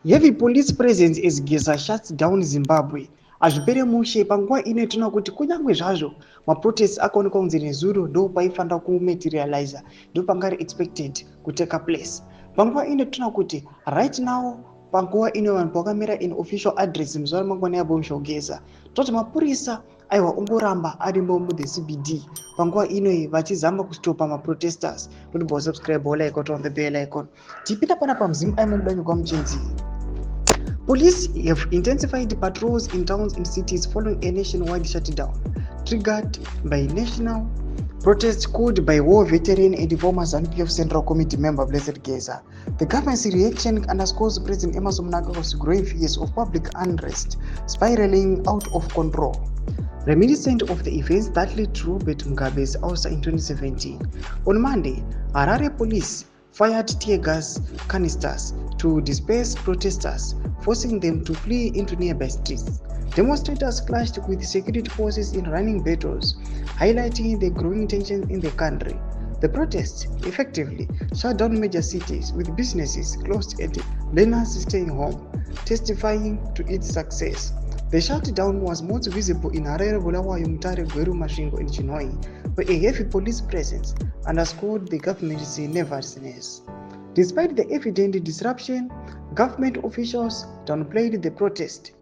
Heavy police presence as Geza shuts down Zimbabwe. Azvipere mushe panguva ino tinoona kuti kunyangwe zvazvo maprotests akaonekwa kunzi nezuro ndo paifanira kumaterialize ndo pangari expected kuteka place. Panguva ino tinoona kuti right now panguva ino vanhu vakamira in official address muzuva ramangwana yabomshogeza toti mapurisa aiwa ongoramba arimo mu the CBD panguva ino vachizama kustopa maprotesters. Kuti bo subscribe like on the bell icon tipita pana pamzimu aimudanyugwa muchinzi. Police have intensified patrols in towns and cities following a nationwide shutdown triggered by national protests called by war veteran and former ZANU-PF Central Committee member Blessed Geza. The government's reaction underscores President Mnangagwa's growing fears of public unrest spiraling out of control. Reminiscent of the events that led to Robert Mugabe's ouster in 2017. On Monday, Harare police fired tear gas canisters to disperse protesters, forcing them to flee into nearby streets. Demonstrators clashed with security forces in running battles, highlighting the growing tension in the country. The protests effectively shut down major cities, with businesses closed and learners staying home, testifying to its success. The shutdown was most visible in Harare, Bulawayo, Mutare, Gweru, Masvingo, and Chinhoyi, where a heavy police presence underscored the government's nervousness. Despite the evident disruption, government officials downplayed the protest.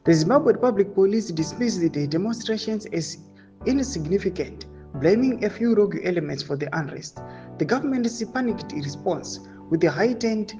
The Zimbabwe Public Police dismissed the demonstrations as insignificant, blaming a few rogue elements for the unrest. The government's panicked response, with the heightened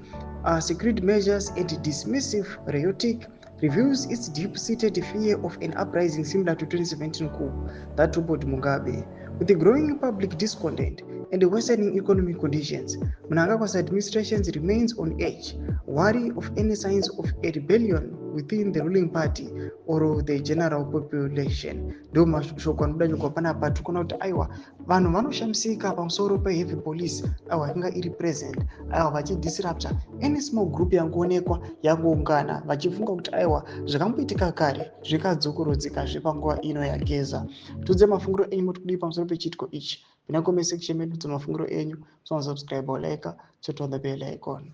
security measures and dismissive rhetoric, reveals its deep-seated fear of an uprising similar to 2017 coup that toppled Mugabe. With the growing public discontent and the worsening economic conditions, Mnangagwa's administration remains on edge, wary of any signs of a rebellion within the ruling party or the general population. Ndo mashoko anodanyuka panapa tikuona kuti aiwa vanhu vanoshamisika pamusoro pe-heavy police aiwa inga iri present aiwa vachidisrupta any small group yangoonekwa yangoungana vachifunga kuti aiwa zvakamboitika kare zvikadzokorodzeka zvepanguva ino yageza. Tudze mafungiro enyu moti kudii pamusoro pechitiko ichi. Pina comment section medu tudze mafungiro enyu, subscribe or like, chot on the bell icon.